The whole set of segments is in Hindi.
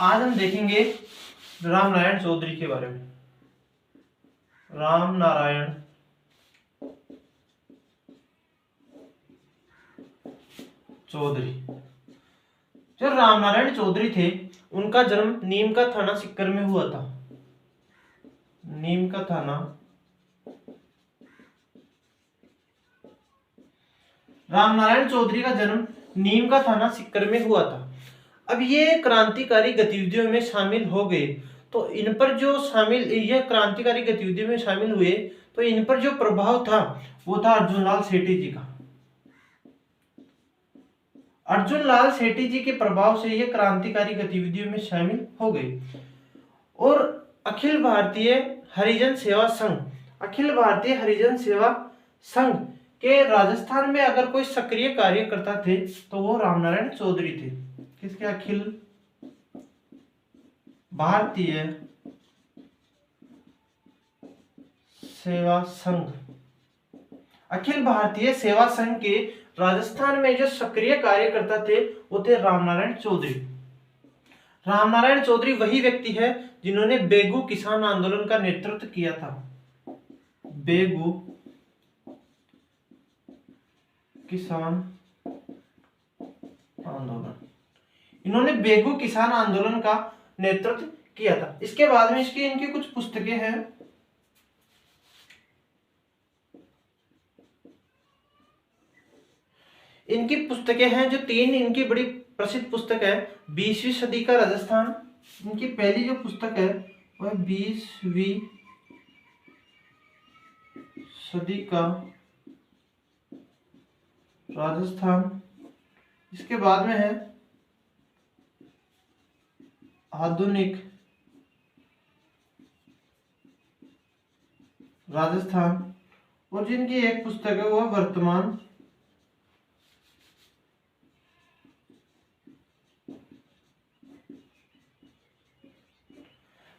आज हम देखेंगे राम नारायण चौधरी के बारे में। राम नारायण चौधरी। जो राम नारायण चौधरी थे उनका जन्म नीम का थाना सीकर में हुआ था। नीम का थाना राम नारायण चौधरी का जन्म नीम का थाना सीकर में हुआ था। अब ये क्रांतिकारी गतिविधियों में शामिल हो गए तो इन पर जो शामिल यह क्रांतिकारी गतिविधियों में शामिल हुए तो इन पर जो प्रभाव था वो था अर्जुन लाल सेठी जी का। अर्जुन लाल सेठी जी के प्रभाव से यह क्रांतिकारी गतिविधियों में शामिल हो गए और अखिल भारतीय हरिजन सेवा संघ के राजस्थान में अगर कोई सक्रिय कार्यकर्ता थे तो वो रामनारायण चौधरी थे। किसके? अखिल भारतीय सेवा संघ। अखिल भारतीय सेवा संघ के राजस्थान में जो सक्रिय कार्यकर्ता थे वो थे रामनारायण चौधरी। रामनारायण चौधरी वही व्यक्ति है जिन्होंने बेगू किसान आंदोलन का नेतृत्व किया था। बेगू किसान आंदोलन, इन्होंने बेगू किसान आंदोलन का नेतृत्व किया था। इसके बाद में इनकी कुछ पुस्तकें हैं। इनकी पुस्तकें हैं जो तीन इनकी बड़ी प्रसिद्ध पुस्तक है। 20वीं सदी का राजस्थान, इनकी पहली जो पुस्तक है वह 20वीं सदी का राजस्थान। इसके बाद में है आधुनिक राजस्थान और जिनकी एक पुस्तक है वह वर्तमान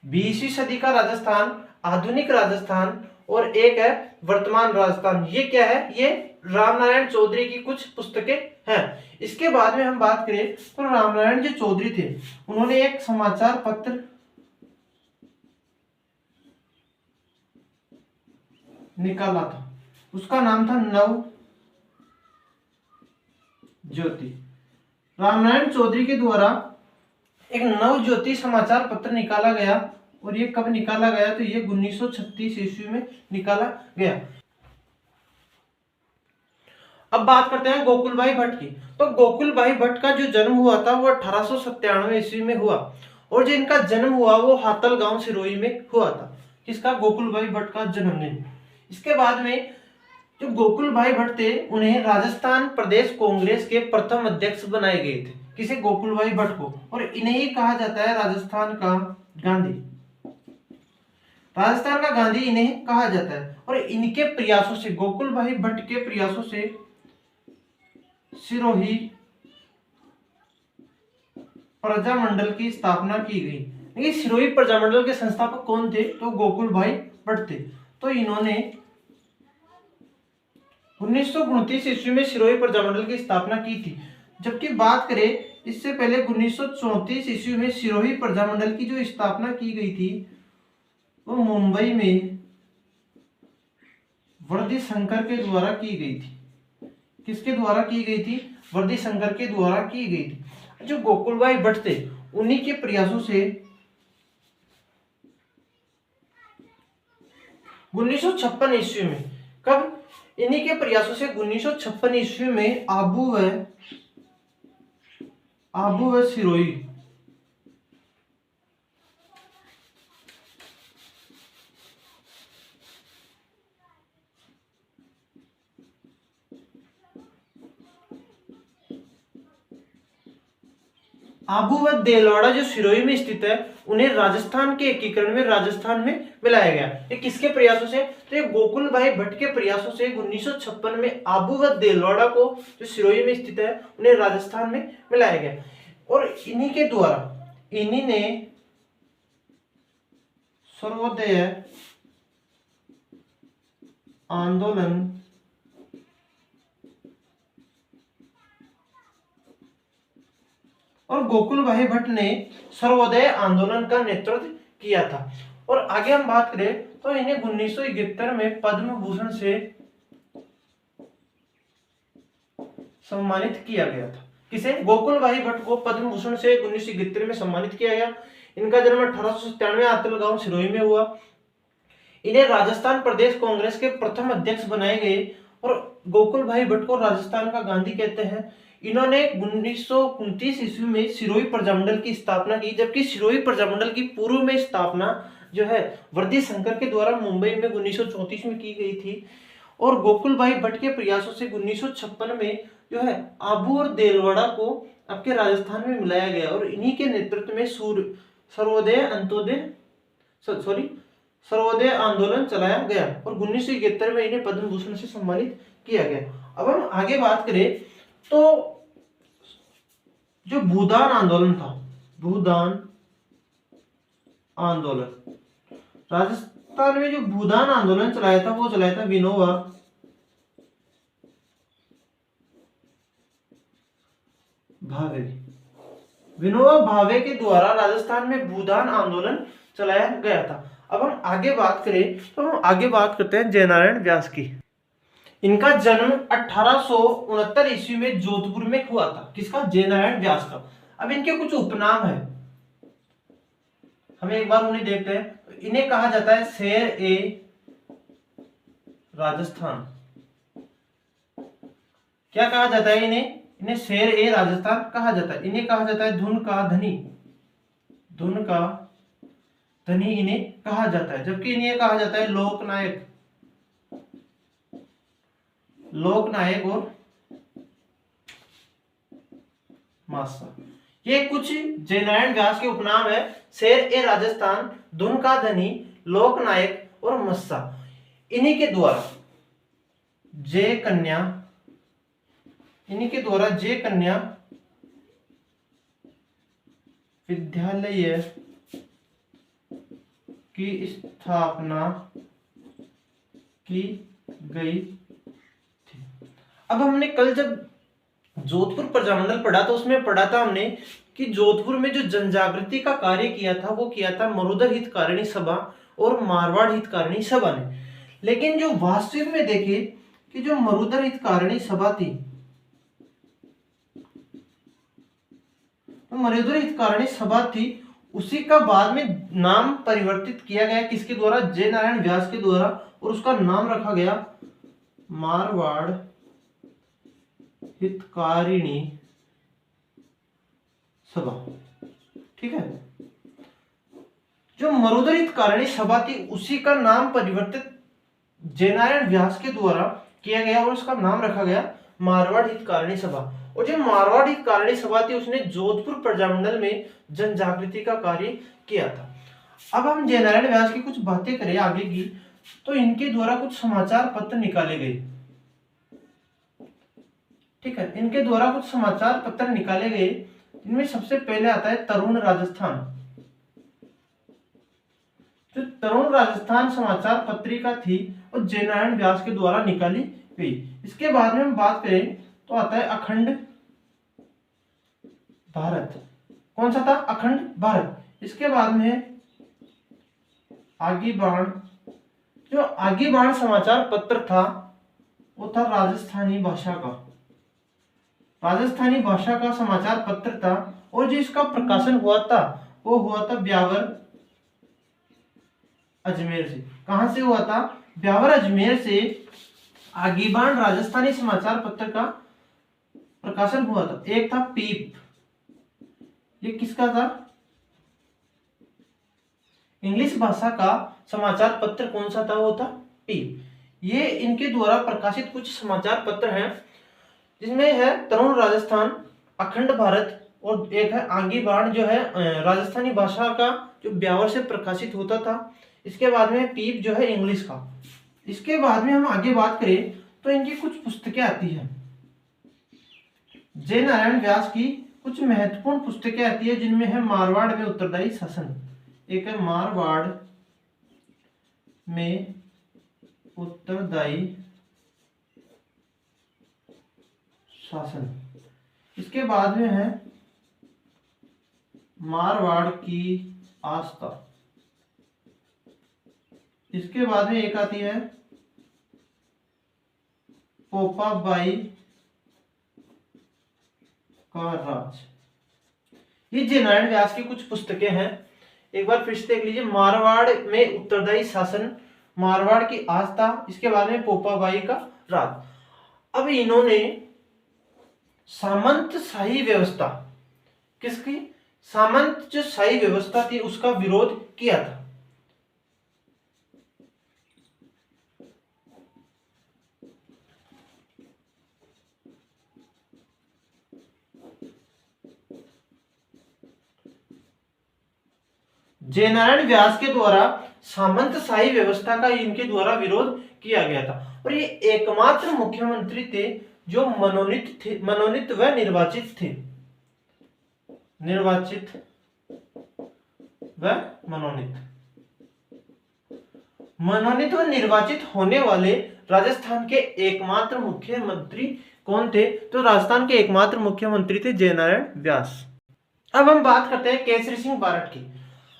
बीसवीं सदी का राजस्थान, आधुनिक राजस्थान और एक है वर्तमान राजस्थान। ये क्या है? ये रामनारायण चौधरी की कुछ पुस्तकें हैं। इसके बाद में हम बात करें तो रामनारायण जो चौधरी थे उन्होंने एक समाचार पत्र निकाला था, उसका नाम था नव ज्योति। रामनारायण चौधरी के द्वारा एक नव ज्योति समाचार पत्र निकाला गया और ये कब निकाला गया? तो ये 1936 ईस्वी में निकाला गया। अब बात करते हैं गोकुल भाई भट्ट की। तो गोकुल भाई भट्ट का जो जन्म हुआ था वो 1897 ईस्वी में हुआ और जो इनका जन्म हुआ वो हातल गांव सिरोही में हुआ था। किसका? गोकुल भाई भट्ट का जन्मदिन। इसके बाद में जो गोकुल भाई भट्ट थे उन्हें राजस्थान प्रदेश कांग्रेस के प्रथम अध्यक्ष बनाए गए थे। किसे? गोकुल भाई भट्ट को। और इन्हें ही कहा जाता है राजस्थान का गांधी। राजस्थान का गांधी इन्हें कहा जाता है और इनके प्रयासों से, गोकुल भाई भट्ट के प्रयासों से सिरोही प्रजामंडल की स्थापना की गई। देखिए सिरोही प्रजामंडल के संस्थापक कौन थे? तो गोकुल भाई भट्ट थे। तो इन्होंने 1929 ईस्वी में सिरोही प्रजामंडल की स्थापना की थी। जबकि बात करें इससे पहले 1934 ईस्वी में सिरोही प्रजामंडल की जो स्थापना की गई थी वो मुंबई में वर्दी शंकर के द्वारा की गई थी। किसके द्वारा की गई थी? वर्दी शंकर के द्वारा की गई थी। जो गोकुल भाई भट्ट थे उन्हीं के प्रयासों से 1956 ईस्वी में, कब? इन्हीं के प्रयासों से 1956 ईस्वी में आबू व सिरोही आबू व देलवाड़ा जो सिरोही में स्थित है उन्हें राजस्थान के एकीकरण में राजस्थान में मिलाया गया। ये किसके प्रयासों से? तो ये गोकुल भाई भट्ट के प्रयासों से 1956 में आबू व देलवाड़ा को जो सिरोही में स्थित है उन्हें राजस्थान में मिलाया गया और इन्हीं के द्वारा इन्हीं ने सर्वोदय आंदोलन और गोकुल भाई भट्ट ने सर्वोदय आंदोलन का नेतृत्व किया था। और आगे हम बात करें तो इन्हें 1971 में पद्म भूषण से सम्मानित किया गया था। किसे? गोकुल भाई भट्ट को पद्म भूषण से 1971 में सम्मानित किया गया। इनका जन्म 1897 आतलगांव सिरोही में हुआ। इन्हें राजस्थान प्रदेश कांग्रेस के प्रथम अध्यक्ष बनाए गए और गोकुल भाई भट्ट को राजस्थान का गांधी कहते हैं। इन्होंने 1929 ईस्वी में सिरोही प्रजामंडल की स्थापना की, जबकि सिरोही प्रजामंडल की पूर्व में स्थापना जो है वर्दी शंकर के द्वारा मुंबई में 1934 में की गई थी। और गोकुल भाई भट्ट के प्रयासों से 1956 में जो है आबू और देलवाड़ा को आपके राजस्थान में मिलाया गया और इन्हीं के नेतृत्व में सर्वोदय आंदोलन चलाया गया और 1971 में इन्हें पद्म भूषण से सम्मानित किया गया। अब हम आगे बात करें तो जो भूदान आंदोलन था, भूदान आंदोलन, राजस्थान में जो भूदान आंदोलन चलाया था वो चलाया था विनोबा भावे। विनोबा भावे के द्वारा राजस्थान में भूदान आंदोलन चलाया गया था। अब हम आगे बात करें तो हम आगे बात करते हैं जयनारायण व्यास की। इनका जन्म 1869 ईस्वी में जोधपुर में हुआ था। किसका? जयनारायण व्यास का। अब इनके कुछ उपनाम है, हमें एक बार उन्हें देखते हैं। इन्हें कहा जाता है शेर ए राजस्थान। क्या कहा जाता है इन्हें? इन्हें शेर ए राजस्थान कहा जाता है। इन्हें कहा जाता है धुन का धनी, धुन का धनी इन्हें कहा जाता है। जबकि इन्हें कहा जाता है लोकनायक, लोकनायक और मासा। ये कुछ जयनारायण व्यास के उपनाम है। शेर ए राजस्थान, धुन का धनी, लोकनायक और मस्सा। इन्हीं के द्वारा जय कन्या, इन्हीं के द्वारा जय कन्या विद्यालय की स्थापना की गई थी। अब हमने कल जब जोधपुर प्रजामंडल पढ़ा तो उसमें पढ़ा था हमने कि जोधपुर में जो जनजागृति का कार्य किया था वो किया था मरुधर हितकारिणी सभा और मारवाड़ हितकारिणी सभा ने। लेकिन जो वास्तविक में देखे कि जो मरुधर हितकारिणी सभा थी, तो मरुधर हितकारिणी सभा थी, उसी का बाद में नाम परिवर्तित किया गया। किसके द्वारा? जयनारायण व्यास के द्वारा, और उसका नाम रखा गया मारवाड़ हितकारिणी सभा। ठीक है, जो मरुधर हितकारिणी सभा थी उसी का नाम परिवर्तित जयनारायण व्यास के द्वारा किया गया और उसका नाम रखा गया मारवाड़ हितकारिणी सभा। और जो मारवाड़ हितकारिणी सभा थी उसने जोधपुर प्रजामंडल में जन जागृति का कार्य किया था। अब हम जयनारायण व्यास की कुछ बातें करें आगे की, तो इनके द्वारा कुछ समाचार पत्र निकाले गए। ठीक है, इनके द्वारा कुछ समाचार पत्र निकाले गए। इनमें सबसे पहले आता है तरुण राजस्थान। जो तरुण राजस्थान समाचार पत्रिका थी वो जयनारायण व्यास के द्वारा निकाली गई। इसके बाद में हम बात करें तो आता है अखंड भारत। कौन सा था? अखंड भारत। इसके बाद में आगे बाण। जो आगे बाण समाचार पत्र था वो था राजस्थानी भाषा का, राजस्थानी भाषा का समाचार पत्र था। और जो इसका प्रकाशन हुआ था वो हुआ था ब्यावर अजमेर से। कहां से हुआ था? ब्यावर अजमेर से आगीबान राजस्थानी समाचार पत्र का प्रकाशन हुआ था। एक था पीप, ये किसका था? इंग्लिश भाषा का समाचार पत्र कौन सा था? वो था पीप। ये इनके द्वारा प्रकाशित कुछ समाचार पत्र हैं, जिसमें है तरुण राजस्थान, अखंड भारत और एक है आगीबाण जो है राजस्थानी भाषा का जो ब्यावर से प्रकाशित होता था। इसके बाद में पीप जो है इंग्लिश का। इसके बाद में हम आगे बात करें तो इनकी कुछ पुस्तकें आती हैं। जयनारायण व्यास की कुछ महत्वपूर्ण पुस्तकें आती है जिनमें है मारवाड़ में उत्तरदायी शासन। एक है मारवाड़ में उत्तरदायी शासन। इसके बाद में है मारवाड़ की आस्था। इसके बाद में एक आती है पोपाबाई का राज। ये जयनारायण व्यास की कुछ पुस्तकें हैं, एक बार फिर से देख लीजिए। मारवाड़ में उत्तरदायी शासन, मारवाड़ की आस्था, इसके बाद में पोपाबाई का राज। अब इन्होंने सामंत शाही व्यवस्था, किसकी? सामंत जो शाही व्यवस्था थी उसका विरोध किया था। जयनारायण व्यास के द्वारा सामंत शाही व्यवस्था का इनके द्वारा विरोध किया गया था। और ये एकमात्र मुख्यमंत्री थे जो मनोनीत व निर्वाचित थे। निर्वाचित व मनोनीत। मनोनीत व निर्वाचित होने वाले राजस्थान के एकमात्र मुख्यमंत्री कौन थे? तो राजस्थान के एकमात्र मुख्यमंत्री थे जयनारायण व्यास। अब हम बात करते हैं केसरी सिंह बारट की।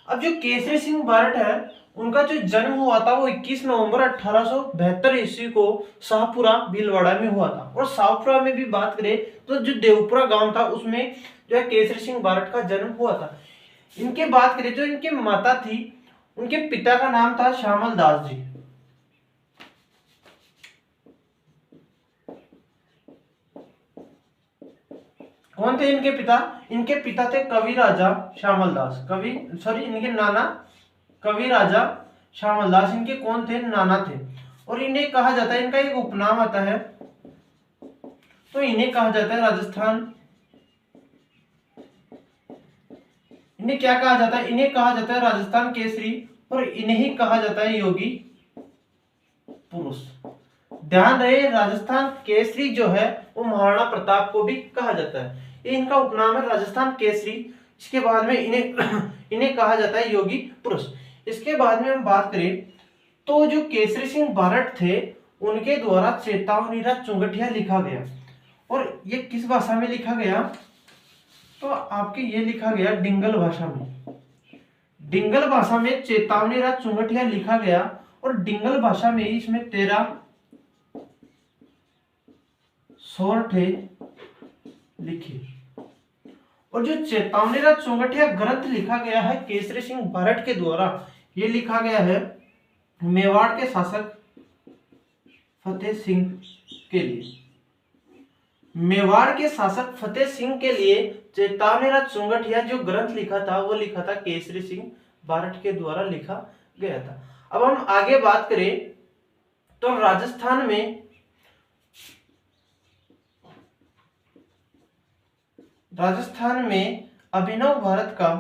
अब जो केसरी सिंह बारट है, उनका जो जन्म हुआ था वो 21 नवंबर 1872 ईस्वी को शाहपुरा भीलवाड़ा में हुआ था। और शाहपुरा में भी बात करें तो जो देवपुरा गांव था उसमें जो है केसरी सिंह बारट का जन्म हुआ था। इनके बात करें जो इनकी माता थी, उनके पिता का नाम था श्यामल दास जी। कौन थे इनके पिता? इनके पिता थे कवि राजा श्यामल दास। इनके नाना कवि राजा श्यामल दास, इनके कौन थे? नाना थे। और इन्हें कहा जाता है, इनका एक उपनाम आता है, तो इन्हें कहा जाता है राजस्थान, इन्हें क्या कहा जाता है? इन्हें कहा जाता है राजस्थान केसरी, और इन्हें ही कहा जाता है योगी पुरुष। ध्यान रहे, राजस्थान केसरी जो है वो महाराणा प्रताप को भी कहा जाता है। ये इनका उपनाम है राजस्थान केसरी। इसके बाद में इन्हें कहा जाता है योगी पुरुष। इसके बाद में हम बात करें तो जो केसरी सिंह बारट थे उनके द्वारा चेतावनी चुंगटिया लिखा गया। और ये किस भाषा में लिखा गया? तो आपके ये लिखा गया डिंगल भाषा में। डिंगल भाषा में चेतावनी चुंगटिया लिखा गया। और डिंगल भाषा में इसमें 13 सोरठे लिखे। और जो चेतावनी चुंगटिया ग्रंथ लिखा गया है केसरी सिंह बारट के द्वारा, ये लिखा गया है मेवाड़ के शासक फतेह सिंह के लिए। मेवाड़ के शासक फतेह सिंह के लिए चेतावनी चुंगटिया जो ग्रंथ लिखा था वो लिखा था केसरी सिंह बारट के द्वारा लिखा गया था। अब हम आगे बात करें तो राजस्थान में अभिनव भारत का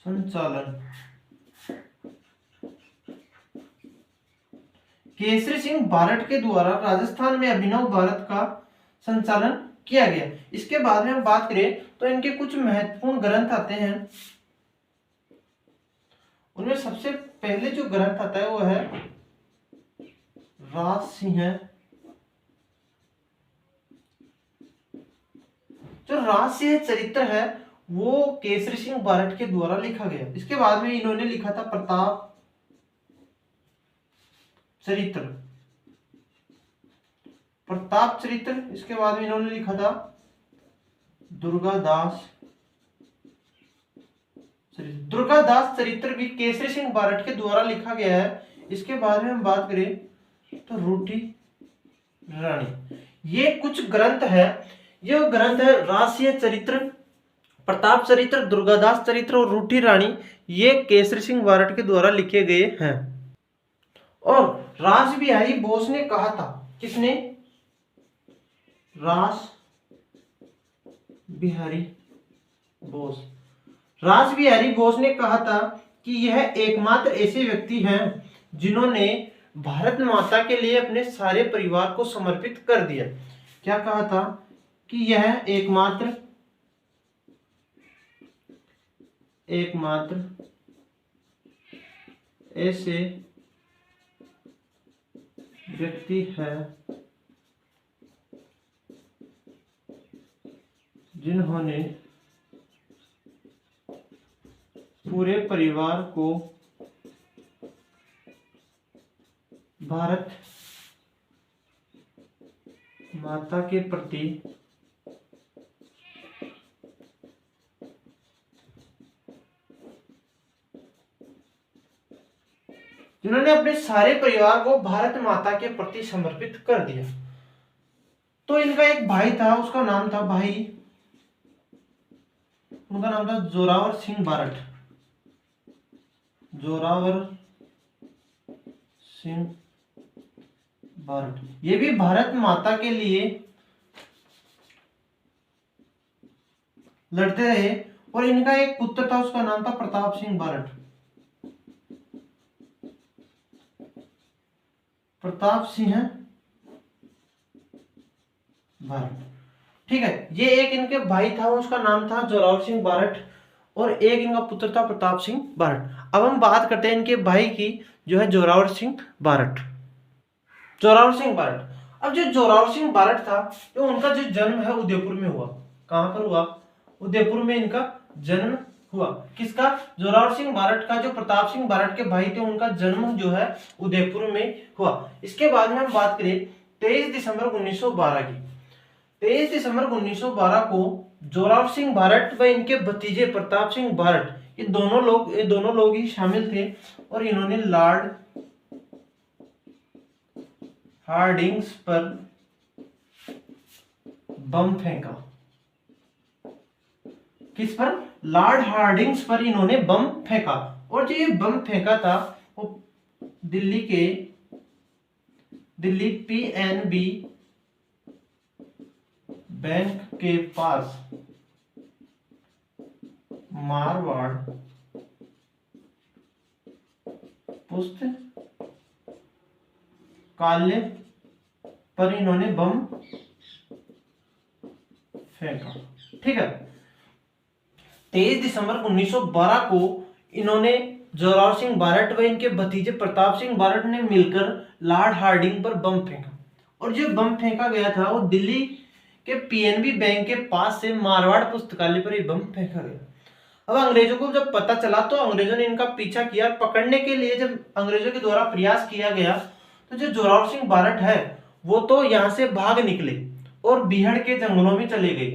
संचालन केसरी सिंह बारट के द्वारा राजस्थान में अभिनव भारत का संचालन किया गया। इसके बाद में हम बात करें तो इनके कुछ महत्वपूर्ण ग्रंथ आते हैं। उनमें सबसे पहले जो ग्रंथ आता है वो है राजसिंह। जो राजसिंह चरित्र है वो केसरी सिंह बारट के द्वारा लिखा गया। इसके बाद में इन्होंने लिखा था प्रताप चरित्र। इसके बाद में इन्होंने लिखा था दुर्गादास चरित्र भी केसरी सिंह बारट के द्वारा लिखा गया है। इसके बाद में हम बात करें तो रूठी रानी, ये कुछ ग्रंथ है। ये ग्रंथ है राजसिंह चरित्र, प्रताप चरित्र, दुर्गादास चरित्र और रूठी रानी। ये केसरी सिंह बारट के द्वारा लिखे गए हैं। और रास बिहारी बोस ने कहा था, किसने? रास बिहारी बोस ने कहा था कि यह एकमात्र ऐसे व्यक्ति हैं जिन्होंने भारत माता के लिए अपने सारे परिवार को समर्पित कर दिया। क्या कहा था? कि यह एकमात्र ऐसे व्यक्ति है जिन्होंने पूरे परिवार को भारत माता के प्रति जिन्होंने अपने सारे परिवार को भारत माता के प्रति समर्पित कर दिया। तो इनका एक भाई था, उसका नाम था उनका नाम था जोरावर सिंह बारठ। जोरावर सिंह बारठ ये भी भारत माता के लिए लड़ते रहे। और इनका एक पुत्र था, उसका नाम था प्रताप सिंह बारठ। प्रताप सिंह बारठ, ठीक है। ये एक इनके भाई था, उसका नाम था जोरावर सिंह बारठ, और एक इनका पुत्र था प्रताप सिंह बारठ। अब हम बात करते हैं इनके भाई की, जो है जोरावर सिंह बारठ। जोरावर सिंह बारठ, अब जो जोरावर सिंह बारठ था, जो उनका जो जन्म है उदयपुर में हुआ। कहां पर हुआ? उदयपुर में इनका जन्म हुआ। किसका? जोरावर सिंह बारठ का। जो प्रताप सिंह बारठ के भाई थे, उनका जन्म जो है उदयपुर में हुआ। इसके बाद में हम बात करें 23 दिसंबर 1912 की। 23 दिसंबर 1912 को जोरावर सिंह बारठ व इनके भतीजे प्रताप सिंह बारठ, ये दोनों लोग ही शामिल थे, और इन्होंने लॉर्ड हार्डिंग्स पर बम फेंका। किस पर? लॉर्ड हार्डिंग्स पर इन्होंने बम फेंका। और जो ये बम फेंका था वो दिल्ली पीएनबी बैंक के पास मारवाड़ पुस्तकालय पर इन्होंने बम फेंका। ठीक है। 23 दिसंबर 1912 को इन्होंने जोरावर सिंह बारठ व इनके भतीजे प्रताप सिंह बारठ ने मिलकर लॉर्ड हार्डिंग पर बम फेंका। और जो बम फेंका गया था वो दिल्ली के पीएनबी बैंक के पास से मारवाड़ पुस्तकालय पर ही बम फेंका गया। अब अंग्रेजों को जब पता चला तो अंग्रेजों ने इनका पीछा किया। पकड़ने के लिए जब अंग्रेजों के द्वारा प्रयास किया गया तो जो जोरावर सिंह बारठ है वो तो यहां से भाग निकले और बीहड़ के जंगलों में चले गए।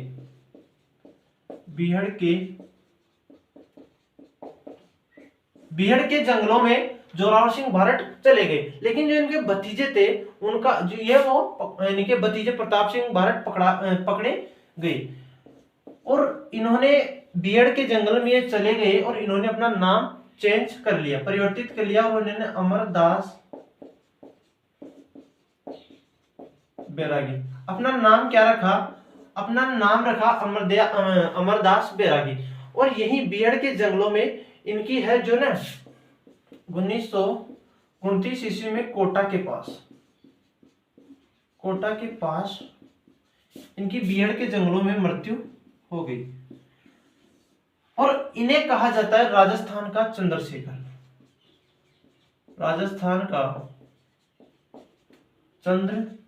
बीहड़ के जंगलों में जोरावर सिंह बारठ चले गए। लेकिन जो इनके भतीजे थे उनका जो ये वो इनके भतीजे प्रताप सिंह बारठ पकड़े गए और इन्होंने बीहड़ के जंगल में ये चले गए और इन्होंने अपना नाम चेंज कर लिया, परिवर्तित कर लिया और इन्होंने अमरदास बैरागी अपना नाम क्या रखा? अपना नाम रखा अमरदास बैरागी। और यही बीहड़ के जंगलों में इनकी है जो ना 1929 ईस्वी में कोटा के पास इनकी बीहड़ के जंगलों में मृत्यु हो गई। और इन्हें कहा जाता है राजस्थान का चंद्रशेखर। राजस्थान का चंद्रशेखर।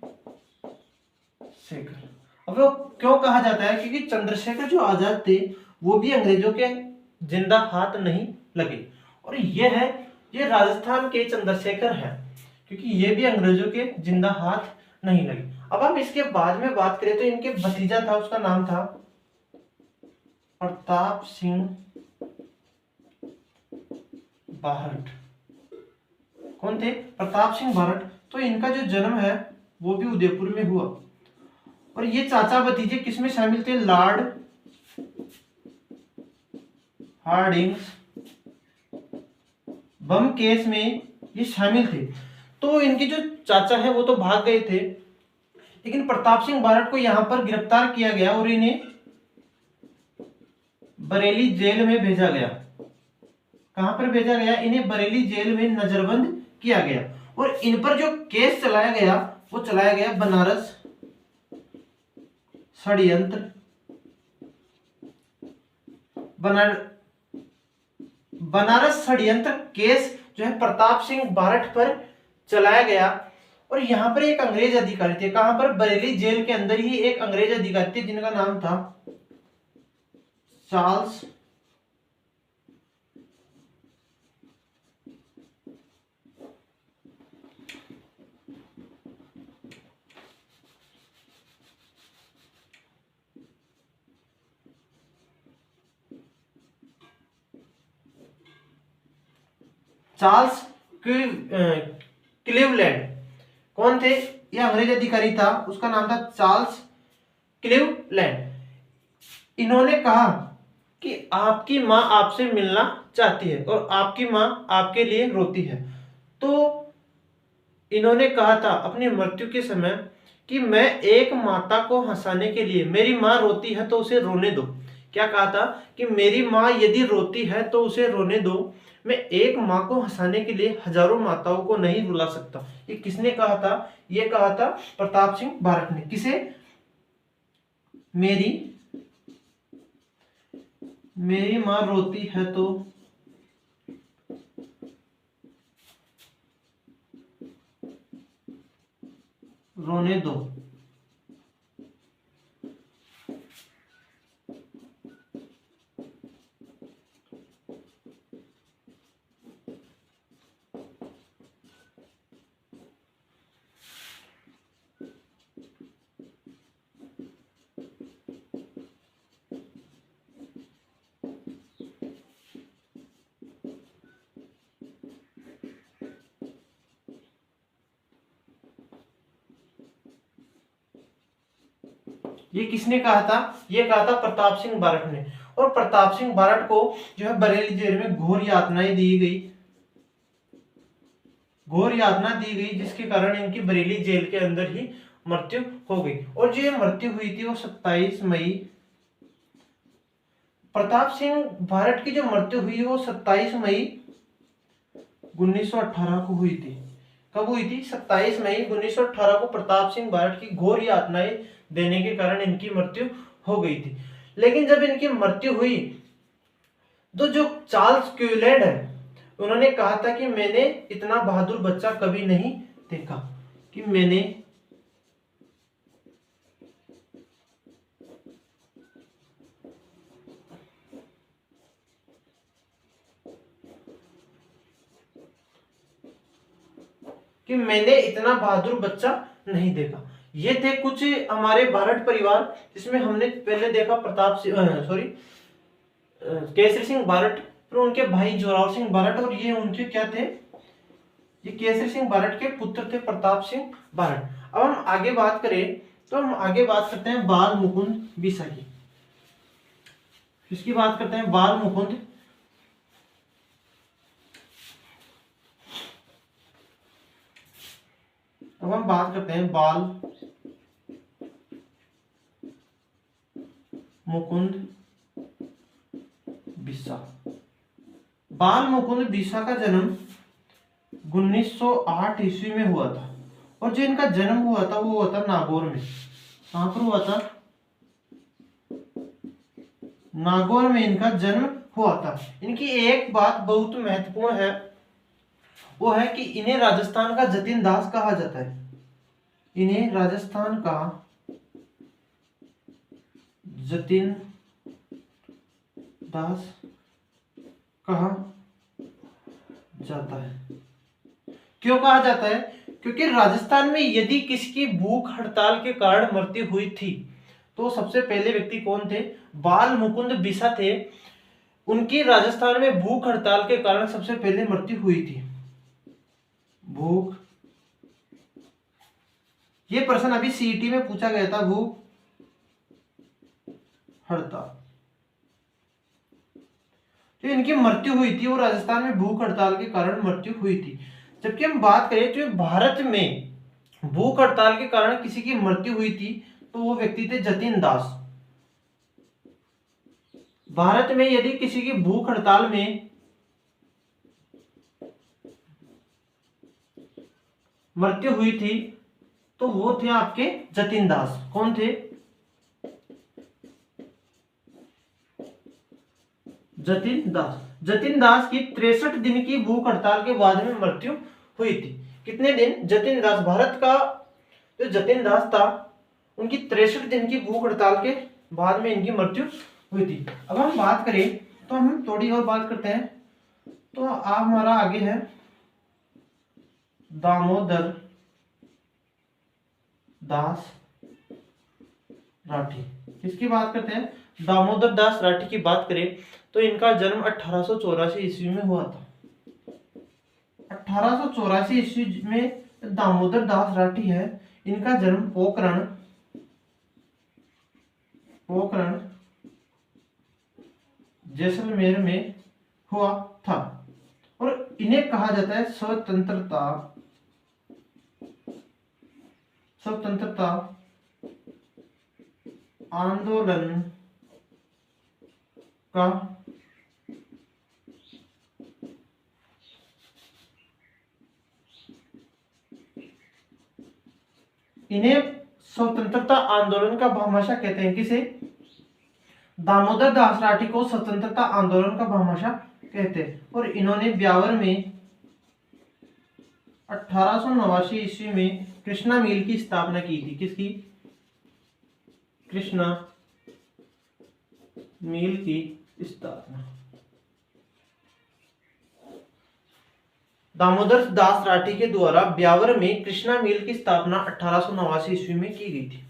अब वो क्यों कहा जाता है? क्योंकि चंद्रशेखर जो आजाद थे वो भी अंग्रेजों के जिंदा हाथ नहीं लगे। और ये राजस्थान के चंद्रशेखर है क्योंकि ये भी अंग्रेजों के जिंदा हाथ नहीं लगे। अब हम इसके बाद में बात करें तो इनके भतीजा था, उसका नाम था प्रताप सिंह बारठ। कौन थे? प्रताप सिंह बारठ। तो इनका जो जन्म है वो भी उदयपुर में हुआ। और ये चाचा भतीजे किसमें शामिल थे? लॉर्ड हार्डिंग्स बम केस में ये शामिल थे। तो इनके जो चाचा है वो तो भाग गए थे, लेकिन प्रताप सिंह बारठ को यहां पर गिरफ्तार किया गया और इन्हें बरेली जेल में भेजा गया। कहां पर भेजा गया? इन्हें बरेली जेल में नजरबंद किया गया। और इन पर जो केस चलाया गया वो चलाया गया बनारस षड्यंत्र केस जो है प्रताप सिंह बारठ पर चलाया गया। और यहाँ पर एक अंग्रेज अधिकारी थे, कहां पर, बरेली जेल के अंदर ही एक अंग्रेज अधिकारी थे जिनका नाम था चार्ल्स चार्ल्स क्लीवलैंड। कौन थे ये अंग्रेज अधिकारी था, उसका नाम था चार्ल्स क्लीवलैंड। इन्होंने कहा कि आपकी मां आपसे मिलना चाहती है और आपकी मां आपके लिए रोती है। तो इन्होंने कहा था अपनी मृत्यु के समय कि मैं एक माता को हंसाने के लिए, मेरी मां रोती है तो उसे रोने दो। क्या कहा था कि मेरी मां यदि रोती है तो उसे रोने दो, मैं एक मां को हंसाने के लिए हजारों माताओं को नहीं रुला सकता। ये किसने कहा था, ये कहा था प्रताप सिंह बारट ने। किसे, मेरी मां रोती है तो रोने दो। ये किसने कहा था, ये कहा था प्रताप सिंह बारट ने। और प्रताप सिंह बारट को जो है बरेली जेल में घोर यातनाएं दी गई, घोर यातना दी गई, जिसके कारण इनकी बरेली जेल के अंदर ही मृत्यु हो गई। और जो ये मृत्यु हुई थी वो 27 मई, प्रताप सिंह बारट की जो मृत्यु हुई वो 27 मई 1918 को हुई थी। कब हुई थी, 27 मई 1918 को प्रताप सिंह बारट की घोर यातनाएं देने के कारण इनकी मृत्यु हो गई थी। लेकिन जब इनकी मृत्यु हुई तो जो चार्ल्स क्यूलैंड है, उन्होंने कहा था कि मैंने इतना बहादुर बच्चा कभी नहीं देखा, कि मैंने इतना बहादुर बच्चा नहीं देखा। ये थे कुछ हमारे बारट परिवार, जिसमें हमने पहले देखा प्रताप सॉरी केसरी सिंह बारट, फिर उनके भाई जोरावर सिंह बारट, और ये उनके क्या थे, ये केसरी सिंह बारट के पुत्र थे प्रताप सिंह बारट। अब हम आगे बात करें तो हम आगे बात करते हैं बाल मुकुंद बिसा की। इसकी बात करते हैं बाल मुकुंद। अब हम बात करते हैं बाल मुकुंद बिसा। बाल मुकुंद बिसा का जन्म 1908 ईस्वी में हुआ था, और जो इनका जन्म हुआ था वो हुआ था नागौर में। कहां पर हुआ था, नागौर में इनका जन्म हुआ था। इनकी एक बात बहुत महत्वपूर्ण है, वो है कि इन्हें राजस्थान का जतिन दास कहा जाता है। इन्हें राजस्थान का जतिन दास कहा जाता है। क्यों कहा जाता है, क्योंकि राजस्थान में यदि किसी की भूख हड़ताल के कारण मृत्यु हुई थी तो सबसे पहले व्यक्ति कौन थे, बाल मुकुंद बिसा थे। उनकी राजस्थान में भूख हड़ताल के कारण सबसे पहले मृत्यु हुई थी। भूख, ये प्रश्न अभी सीईटी में पूछा गया था, भूख हड़ताल। जो इनकी मृत्यु हुई थी वो राजस्थान में भूख हड़ताल के कारण मृत्यु हुई थी। जबकि हम बात करें तो भारत में भूख हड़ताल के कारण किसी की मृत्यु हुई थी तो वो व्यक्ति थे जतिन दास। भारत में यदि किसी की भूख हड़ताल में मृत्यु हुई थी तो वो थे आपके जतिन दास। कौन थे, जतिन दास। जतिन दास की 63 दिन की भूख हड़ताल के बाद में मृत्यु हुई थी। कितने दिन? जतिन दास, भारत का जो जतिन दास था उनकी 63 दिन की भूख हड़ताल के बाद में इनकी मृत्यु हुई थी। अब हम बात करें तो हम थोड़ी और बात करते हैं। तो आप हमारा आगे है दामोदर दास राठी। किसकी बात करते हैं? दामोदर दास राठी की बात करें तो इनका जन्म 1884 ईस्वी में हुआ था। 1884 ईस्वी में दामोदर दास राठी है, इनका जन्म पोखरण जैसलमेर में हुआ था और इन्हें कहा जाता है स्वतंत्रता आंदोलन का इन्हें स्वतंत्रता आंदोलन का भामाशाह कहते हैं। किसे? दामोदर दास राठी को स्वतंत्रता आंदोलन का भामाशाह कहते हैं। और इन्होंने ब्यावर में 1889 ईस्वी में कृष्णा मिल की स्थापना की थी। किसकी? कृष्णा मिल की स्थापना। दामोदर दास राठी के द्वारा ब्यावर में कृष्णा मिल की स्थापना 1889 ईस्वी में की गई थी।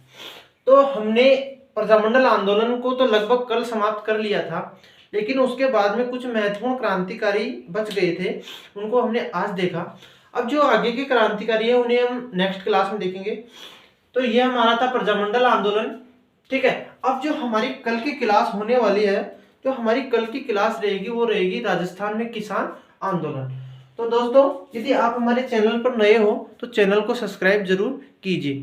तो हमने प्रजामंडल आंदोलन को तो लगभग कल समाप्त कर लिया था, लेकिन उसके बाद में कुछ महत्वपूर्ण क्रांतिकारी बच गए थे, उनको हमने आज देखा। अब जो आगे के क्रांतिकारी है उन्हें हम नेक्स्ट क्लास में देखेंगे। तो ये हमारा था प्रजामंडल आंदोलन, ठीक है। अब जो हमारी कल की क्लास होने वाली है, जो हमारी कल की क्लास रहेगी वो रहेगी राजस्थान में किसान आंदोलन। तो दोस्तों, यदि आप हमारे चैनल पर नए हो तो चैनल को सब्सक्राइब जरूर कीजिए।